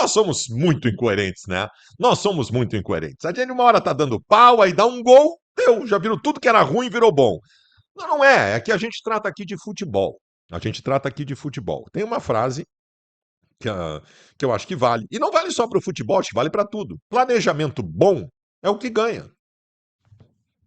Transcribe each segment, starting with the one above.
nós somos muito incoerentes, né? Nós somos muito incoerentes. A gente uma hora tá dando pau, aí dá um gol, deu, já virou tudo que era ruim, virou bom. Não, não é, é que a gente trata aqui de futebol. A gente trata aqui de futebol. Tem uma frase que, que eu acho que vale. E não vale só para o futebol, acho que vale para tudo. Planejamento bom é o que ganha.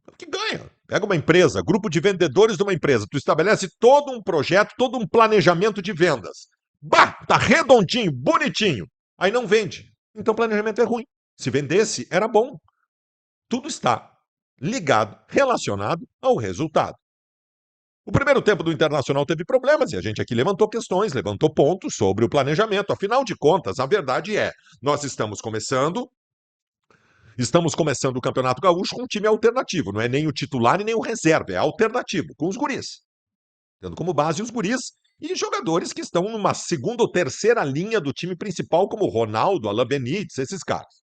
É o que ganha. Pega uma empresa, grupo de vendedores de uma empresa, tu estabelece todo um projeto, todo um planejamento de vendas. Bah, tá redondinho, bonitinho. Aí não vende. Então o planejamento é ruim. Se vendesse, era bom. Tudo está ligado, relacionado ao resultado. O primeiro tempo do Internacional teve problemas e a gente aqui levantou questões, levantou pontos sobre o planejamento. Afinal de contas, a verdade é, nós estamos começando o Campeonato Gaúcho com um time alternativo, não é nem o titular e nem o reserva, é alternativo, com os guris. Tendo como base os guris e jogadores que estão numa segunda ou terceira linha do time principal, como o Ronaldo, Alain Benítez, esses caras.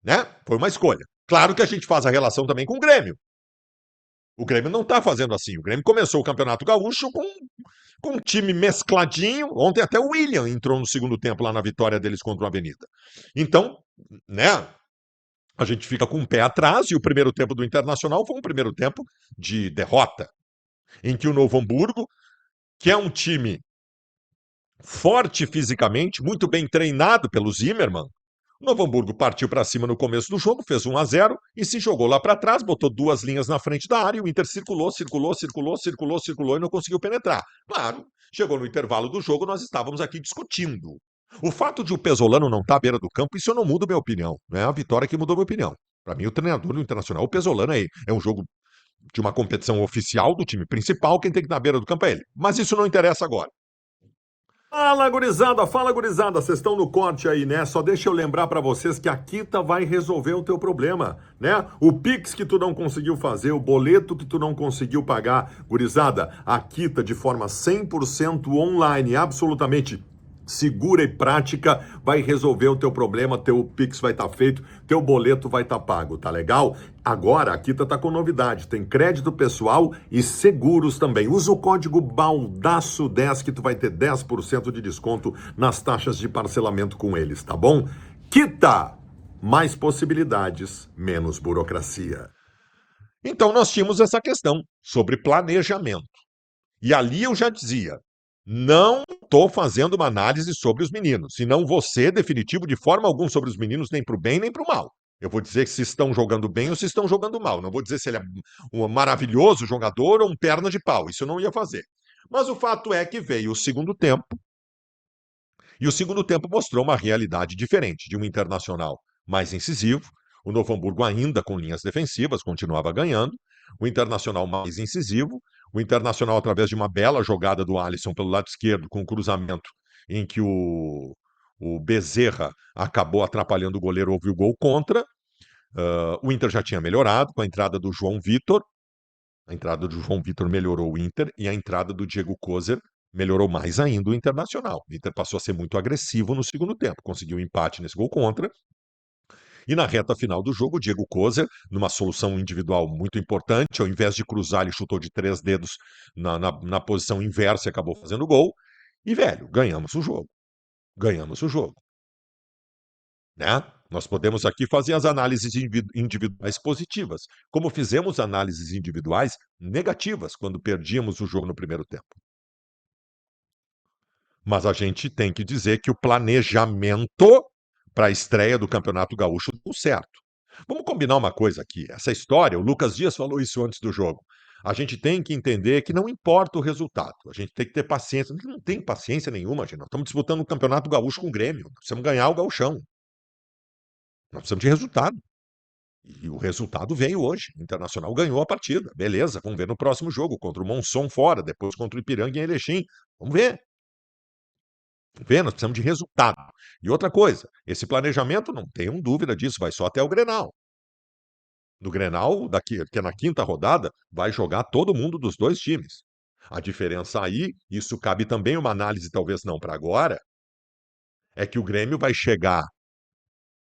Né? Foi uma escolha. Claro que a gente faz a relação também com o Grêmio. O Grêmio não está fazendo assim. O Grêmio começou o Campeonato Gaúcho com um time mescladinho. Ontem até o William entrou no segundo tempo lá na vitória deles contra o Avenida. Então, né, a gente fica com o pé atrás e o primeiro tempo do Internacional foi um primeiro tempo de derrota, em que o Novo Hamburgo, que é um time forte fisicamente, muito bem treinado pelo Zimmermann, o Novo Hamburgo partiu para cima no começo do jogo, fez 1-0 e se jogou lá para trás, botou duas linhas na frente da área e o Inter circulou e não conseguiu penetrar. Claro, chegou no intervalo do jogo, nós estávamos aqui discutindo. O fato de o Pesolano não estar à beira do campo, isso não muda minha opinião. Não é a vitória que mudou minha opinião. Para mim, o treinador do Internacional, o Pesolano, é um jogo de uma competição oficial do time principal, quem tem que estar à beira do campo é ele. Mas isso não interessa agora. Fala gurizada, vocês estão no corte aí, né? Só deixa eu lembrar pra vocês que a Quita vai resolver o teu problema, né? O Pix que tu não conseguiu fazer, o boleto que tu não conseguiu pagar, gurizada, a Quita de forma 100% online, absolutamente segura e prática, vai resolver o teu problema, teu Pix vai estar feito, teu boleto vai estar pago, tá legal? Agora a Quita tá com novidade, tem crédito pessoal e seguros também. Usa o código BALDAÇO10 que tu vai ter 10% de desconto nas taxas de parcelamento com eles, tá bom? Quita! Mais possibilidades, menos burocracia. Então nós tínhamos essa questão sobre planejamento. E ali eu já dizia, não estou fazendo uma análise sobre os meninos, e não vou ser definitivo de forma alguma sobre os meninos, nem para o bem nem para o mal. Eu vou dizer se estão jogando bem ou se estão jogando mal. Não vou dizer se ele é um maravilhoso jogador ou um perna de pau. Isso eu não ia fazer. Mas o fato é que veio o segundo tempo, e o segundo tempo mostrou uma realidade diferente, de um Internacional mais incisivo, o Novo Hamburgo ainda com linhas defensivas, continuava ganhando, o Internacional mais incisivo, o Internacional através de uma bela jogada do Alisson pelo lado esquerdo, com um cruzamento em que o Bezerra acabou atrapalhando o goleiro, houve o gol contra, o Inter já tinha melhorado com a entrada do João Vitor, a entrada do João Vitor melhorou o Inter e a entrada do Diego Kozer melhorou mais ainda o Internacional. O Inter passou a ser muito agressivo no segundo tempo, conseguiu um empate nesse gol contra. E na reta final do jogo, o Diego Kozer, numa solução individual muito importante, ao invés de cruzar, ele chutou de 3 dedos na posição inversa e acabou fazendo gol. E, velho, ganhamos o jogo. Ganhamos o jogo. Né? Nós podemos aqui fazer as análises individuais positivas, como fizemos análises individuais negativas quando perdíamos o jogo no primeiro tempo. Mas a gente tem que dizer que o planejamento para a estreia do Campeonato Gaúcho deu certo. Vamos combinar uma coisa aqui. Essa história, o Lucas Dias falou isso antes do jogo. A gente tem que entender que não importa o resultado. A gente tem que ter paciência. Não tem paciência nenhuma, gente. Nós estamos disputando o Campeonato Gaúcho com o Grêmio. Nós precisamos ganhar o gauchão. Nós precisamos de resultado. E o resultado veio hoje. O Internacional ganhou a partida. Beleza, vamos ver no próximo jogo. Contra o Monson fora, depois contra o Ipiranga em Erechim. Vamos ver. Nós precisamos de resultado. E outra coisa, esse planejamento, não tenham dúvida disso, vai só até o Grenal. No Grenal, daqui, que é na quinta rodada, vai jogar todo mundo dos dois times. A diferença aí, isso cabe também uma análise, talvez não para agora, é que o Grêmio vai chegar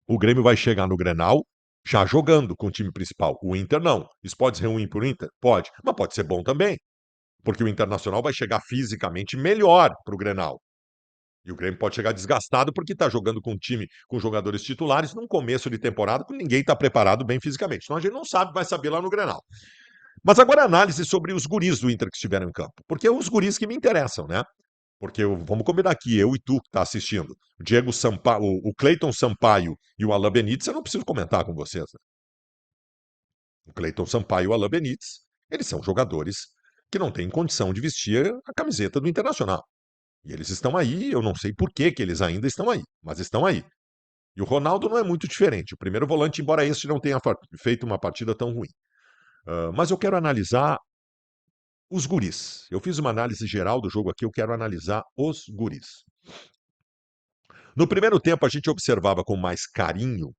no Grenal já jogando com o time principal. O Inter não. Isso pode ser ruim para o Inter? Pode, mas pode ser bom também. Porque o Internacional vai chegar fisicamente melhor para o Grenal. E o Grêmio pode chegar desgastado porque está jogando com um time com jogadores titulares num começo de temporada que ninguém está preparado bem fisicamente. Então a gente não sabe, vai saber lá no Grenal. Mas agora a análise sobre os guris do Inter que estiveram em campo. Porque é os guris que me interessam, né? Porque vamos combinar aqui, eu e tu que está assistindo. O Diego Sampaio, o Cleiton Sampaio e o Alain Benítez, eu não preciso comentar com vocês. Né? O Cleiton Sampaio e o Alain Benítez, eles são jogadores que não têm condição de vestir a camiseta do Internacional. E eles estão aí, eu não sei por que eles ainda estão aí, mas estão aí. E o Ronaldo não é muito diferente. O primeiro volante, embora este não tenha feito uma partida tão ruim. Mas eu quero analisar os guris. Eu fiz uma análise geral do jogo aqui, eu quero analisar os guris. No primeiro tempo, a gente observava com mais carinho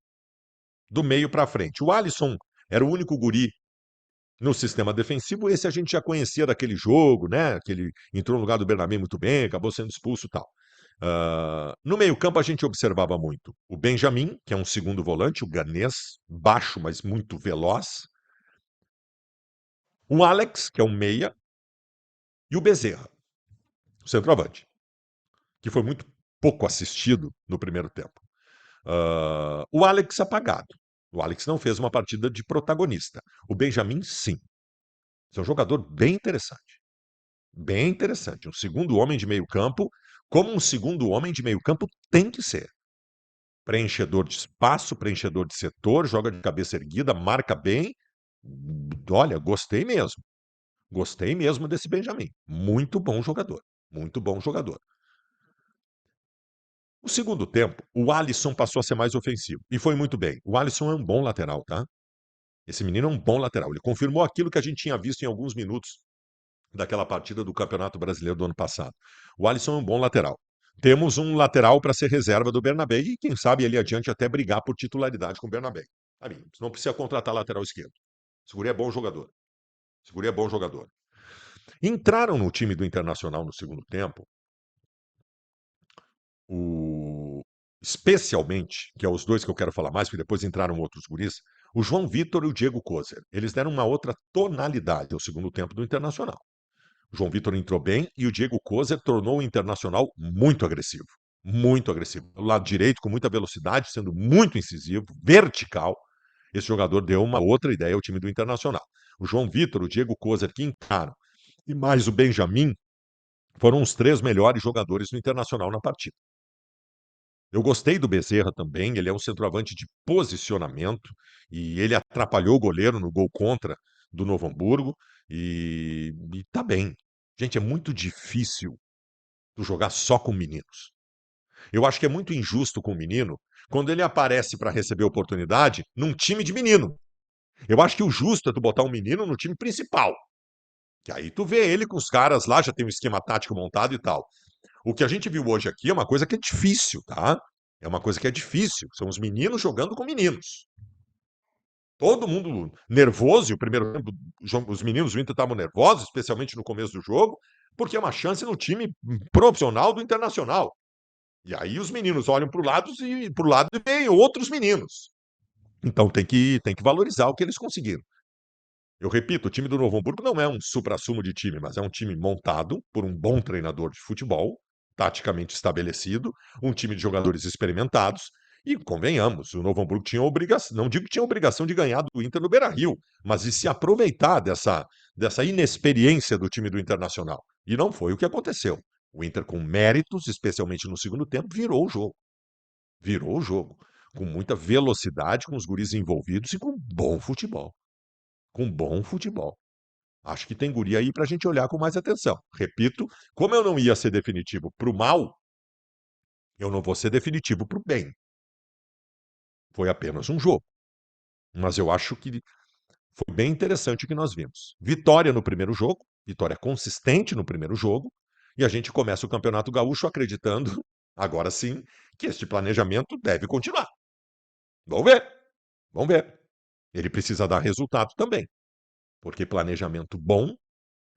do meio para frente. O Alisson era o único guri no sistema defensivo, esse a gente já conhecia daquele jogo, né? Que ele entrou no lugar do Bernabé muito bem, acabou sendo expulso e tal. No meio-campo, a gente observava muito o Benjamin, que é um segundo volante, o ganês, baixo, mas muito veloz. O Alex, que é um meia, e o Bezerra, o centroavante, que foi muito pouco assistido no primeiro tempo. O Alex apagado. O Alex não fez uma partida de protagonista. O Benjamin, sim. É um jogador bem interessante. Bem interessante. Um segundo homem de meio campo, como um segundo homem de meio campo tem que ser. Preenchedor de espaço, preenchedor de setor, joga de cabeça erguida, marca bem. Olha, gostei mesmo. Gostei mesmo desse Benjamin. Muito bom jogador. Muito bom jogador. No segundo tempo, o Alisson passou a ser mais ofensivo. E foi muito bem. O Alisson é um bom lateral, tá? Esse menino é um bom lateral. Ele confirmou aquilo que a gente tinha visto em alguns minutos daquela partida do Campeonato Brasileiro do ano passado. O Alisson é um bom lateral. Temos um lateral para ser reserva do Bernabé e, quem sabe, ali adiante até brigar por titularidade com o Bernabé. Não precisa contratar lateral esquerdo. Seguri é bom jogador. Seguri é bom jogador. Entraram no time do Internacional no segundo tempo especialmente, que é os dois que eu quero falar mais, porque depois entraram outros guris, o João Vitor e o Diego Kozer. Eles deram uma outra tonalidade ao segundo tempo do Internacional. O João Vitor entrou bem e o Diego Kozer tornou o Internacional muito agressivo. Muito agressivo. Do lado direito, com muita velocidade, sendo muito incisivo, vertical. Esse jogador deu uma outra ideia ao time do Internacional. O João Vitor, o Diego Kozer que entraram, e mais o Benjamin, foram os três melhores jogadores do Internacional na partida. Eu gostei do Bezerra também, ele é um centroavante de posicionamento e ele atrapalhou o goleiro no gol contra do Novo Hamburgo e tá bem. Gente, é muito difícil tu jogar só com meninos. Eu acho que é muito injusto com o menino quando ele aparece para receber oportunidade num time de menino. Eu acho que o justo é tu botar um menino no time principal. Que aí tu vê ele com os caras lá, já tem um esquema tático montado e tal. O que a gente viu hoje aqui é uma coisa que é difícil, tá? É uma coisa que é difícil. São os meninos jogando com meninos. Todo mundo nervoso, e o primeiro tempo, os meninos do Inter estavam nervosos, especialmente no começo do jogo, porque é uma chance no time profissional do Internacional. E aí os meninos olham para o lado e veem outros meninos. Então tem que valorizar o que eles conseguiram. Eu repito, o time do Novo Hamburgo não é um suprassumo de time, mas é um time montado por um bom treinador de futebol, taticamente estabelecido, um time de jogadores experimentados. E convenhamos, o Novo Hamburgo tinha obrigação, não digo que tinha obrigação de ganhar do Inter no Beira-Rio, mas de se aproveitar dessa inexperiência do time do Internacional. E não foi o que aconteceu. O Inter, com méritos, especialmente no segundo tempo, virou o jogo. Virou o jogo. Com muita velocidade, com os guris envolvidos e com bom futebol. Com bom futebol. Acho que tem guri aí para a gente olhar com mais atenção. Repito, como eu não ia ser definitivo para o mal, eu não vou ser definitivo para o bem. Foi apenas um jogo. Mas eu acho que foi bem interessante o que nós vimos. Vitória no primeiro jogo, vitória consistente no primeiro jogo, e a gente começa o Campeonato Gaúcho acreditando, agora sim, que este planejamento deve continuar. Vamos ver, vamos ver. Ele precisa dar resultado também, porque planejamento bom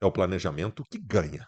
é o planejamento que ganha.